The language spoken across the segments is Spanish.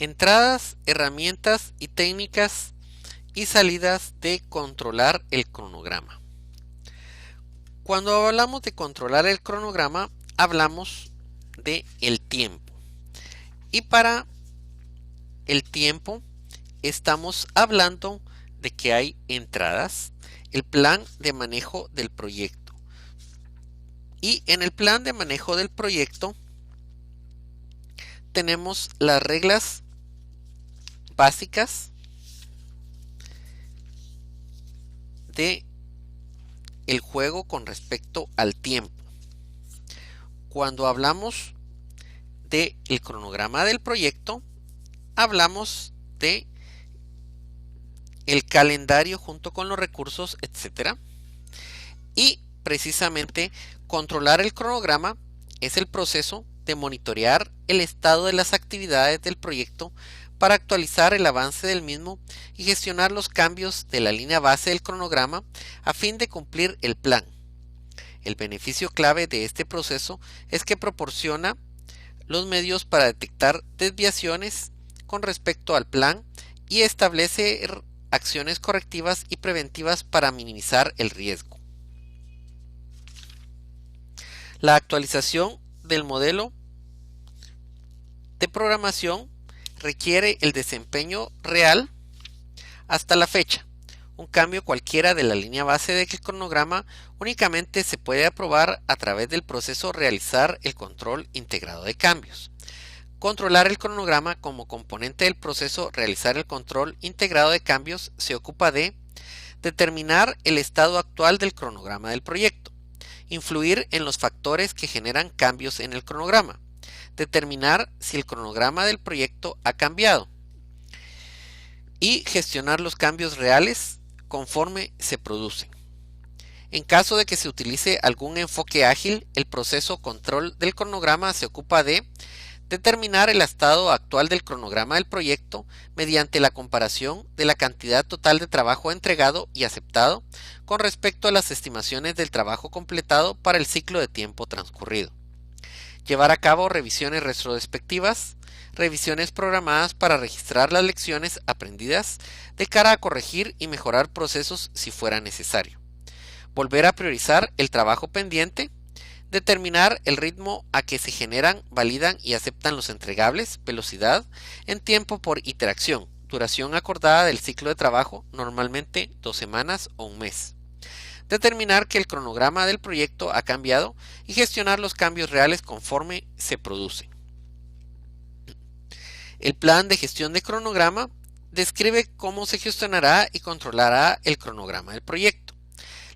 Entradas, herramientas y técnicas y salidas de controlar el cronograma. Cuando hablamos de controlar el cronograma, hablamos de el tiempo. Y para el tiempo estamos hablando de que hay entradas, el plan de manejo del proyecto. Y en el plan de manejo del proyecto tenemos las reglas básicas de el juego con respecto al tiempo. Cuando hablamos de el cronograma del proyecto, hablamos de el calendario junto con los recursos, etc. Y precisamente controlar el cronograma es el proceso de monitorear el estado de las actividades del proyecto para actualizar el avance del mismo y gestionar los cambios de la línea base del cronograma a fin de cumplir el plan. El beneficio clave de este proceso es que proporciona los medios para detectar desviaciones con respecto al plan y establece acciones correctivas y preventivas para minimizar el riesgo. La actualización del modelo de programación requiere el desempeño real hasta la fecha. Un cambio cualquiera de la línea base del cronograma únicamente se puede aprobar a través del proceso realizar el control integrado de cambios. Controlar el cronograma como componente del proceso realizar el control integrado de cambios se ocupa de determinar el estado actual del cronograma del proyecto, influir en los factores que generan cambios en el cronograma, determinar si el cronograma del proyecto ha cambiado y gestionar los cambios reales conforme se producen. En caso de que se utilice algún enfoque ágil, el proceso control del cronograma se ocupa de determinar el estado actual del cronograma del proyecto mediante la comparación de la cantidad total de trabajo entregado y aceptado con respecto a las estimaciones del trabajo completado para el ciclo de tiempo transcurrido. Llevar a cabo revisiones retrospectivas, revisiones programadas para registrar las lecciones aprendidas de cara a corregir y mejorar procesos si fuera necesario. Volver a priorizar el trabajo pendiente, determinar el ritmo a que se generan, validan y aceptan los entregables, velocidad, en tiempo por interacción, duración acordada del ciclo de trabajo, normalmente 2 semanas o un mes. Determinar que el cronograma del proyecto ha cambiado y gestionar los cambios reales conforme se producen. El plan de gestión de cronograma describe cómo se gestionará y controlará el cronograma del proyecto.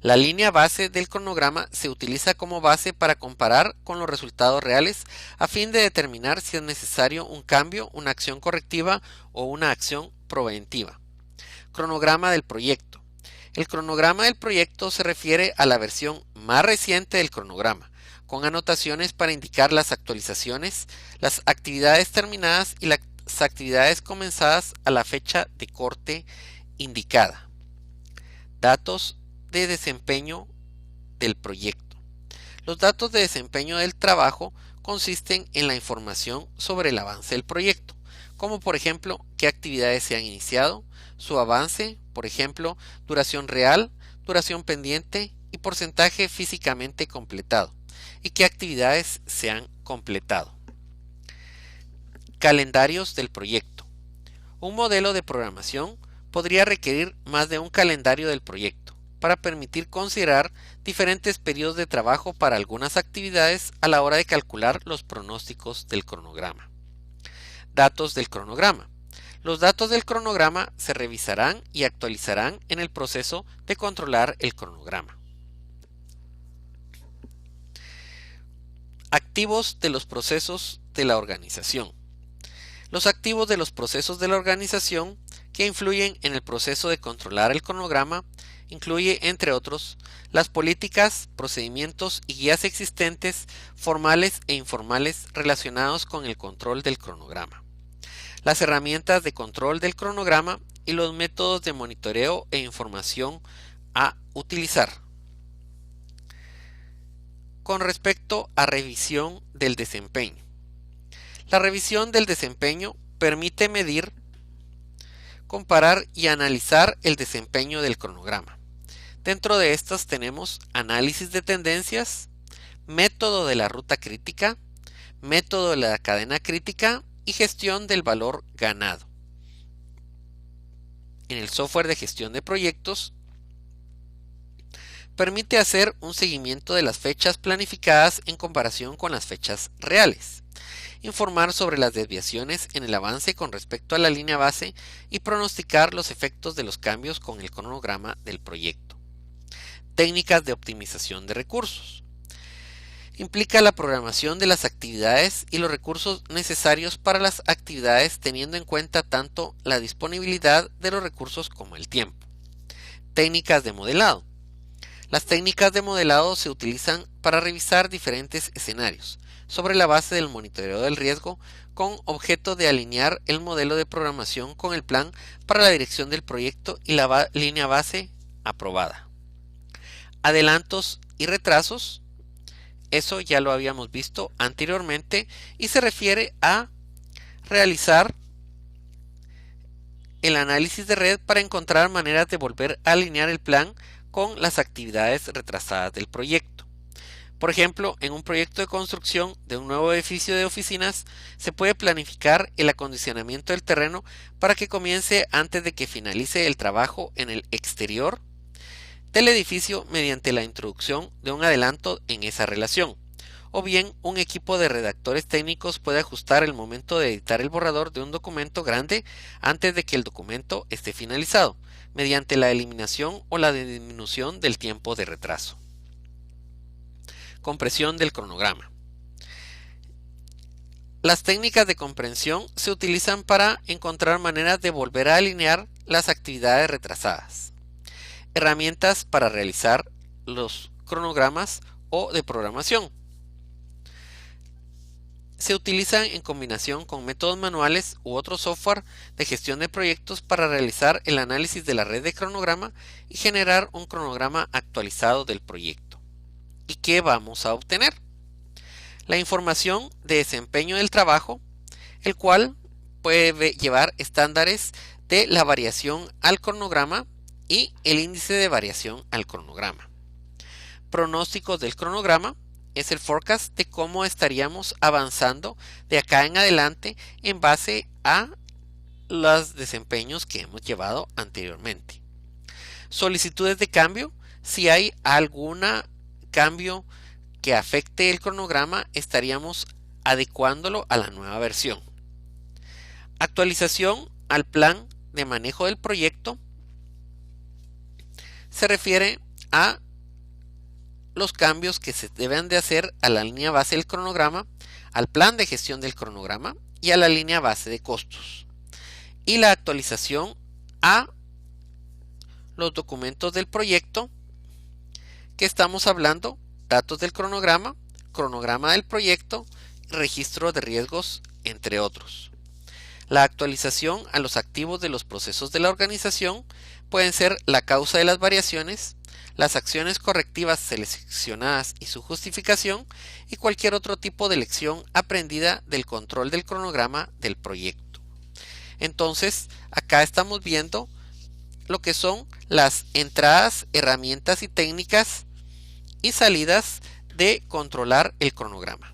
La línea base del cronograma se utiliza como base para comparar con los resultados reales a fin de determinar si es necesario un cambio, una acción correctiva o una acción preventiva. Cronograma del proyecto. El cronograma del proyecto se refiere a la versión más reciente del cronograma, con anotaciones para indicar las actualizaciones, las actividades terminadas y las actividades comenzadas a la fecha de corte indicada. Datos de desempeño del proyecto. Los datos de desempeño del trabajo consisten en la información sobre el avance del proyecto, como por ejemplo qué actividades se han iniciado, su avance, por ejemplo, duración real, duración pendiente y porcentaje físicamente completado, y qué actividades se han completado. Calendarios del proyecto. Un modelo de programación podría requerir más de un calendario del proyecto para permitir considerar diferentes periodos de trabajo para algunas actividades a la hora de calcular los pronósticos del cronograma. Datos del cronograma. Los datos del cronograma se revisarán y actualizarán en el proceso de controlar el cronograma. Activos de los procesos de la organización. Los activos de los procesos de la organización que influyen en el proceso de controlar el cronograma incluye, entre otros, las políticas, procedimientos y guías existentes, formales e informales relacionados con el control del cronograma, las herramientas de control del cronograma y los métodos de monitoreo e información a utilizar. Con respecto a revisión del desempeño. La revisión del desempeño permite medir, comparar y analizar el desempeño del cronograma. Dentro de estas tenemos análisis de tendencias, método de la ruta crítica, método de la cadena crítica y gestión del valor ganado. En el software de gestión de proyectos, permite hacer un seguimiento de las fechas planificadas en comparación con las fechas reales, informar sobre las desviaciones en el avance con respecto a la línea base y pronosticar los efectos de los cambios con el cronograma del proyecto. Técnicas de optimización de recursos. Implica la programación de las actividades y los recursos necesarios para las actividades teniendo en cuenta tanto la disponibilidad de los recursos como el tiempo. Técnicas de modelado. Las técnicas de modelado se utilizan para revisar diferentes escenarios sobre la base del monitoreo del riesgo con objeto de alinear el modelo de programación con el plan para la dirección del proyecto y la línea base aprobada. Adelantos y retrasos. Eso ya lo habíamos visto anteriormente y se refiere a realizar el análisis de red para encontrar maneras de volver a alinear el plan con las actividades retrasadas del proyecto. Por ejemplo, en un proyecto de construcción de un nuevo edificio de oficinas, se puede planificar el acondicionamiento del terreno para que comience antes de que finalice el trabajo en el exterior del edificio mediante la introducción de un adelanto en esa relación. O bien, un equipo de redactores técnicos puede ajustar el momento de editar el borrador de un documento grande antes de que el documento esté finalizado, mediante la eliminación o la disminución del tiempo de retraso. Compresión del cronograma. Las técnicas de comprensión se utilizan para encontrar maneras de volver a alinear las actividades retrasadas. Herramientas para realizar los cronogramas o de programación. Se utilizan en combinación con métodos manuales u otro software de gestión de proyectos para realizar el análisis de la red de cronograma y generar un cronograma actualizado del proyecto. ¿Y qué vamos a obtener? La información de desempeño del trabajo, el cual puede llevar estándares de la variación al cronograma y el índice de variación al cronograma. Pronósticos del cronograma es el forecast de cómo estaríamos avanzando de acá en adelante en base a los desempeños que hemos llevado anteriormente. Solicitudes de cambio, si hay algún cambio que afecte el cronograma, estaríamos adecuándolo a la nueva versión. Actualización al plan de manejo del proyecto se refiere a los cambios que se deben de hacer a la línea base del cronograma, al plan de gestión del cronograma y a la línea base de costos. Y la actualización a los documentos del proyecto que estamos hablando, datos del cronograma, cronograma del proyecto, registro de riesgos, entre otros. La actualización a los activos de los procesos de la organización pueden ser la causa de las variaciones, las acciones correctivas seleccionadas y su justificación y cualquier otro tipo de lección aprendida del control del cronograma del proyecto. Entonces, acá estamos viendo lo que son las entradas, herramientas y técnicas y salidas de controlar el cronograma.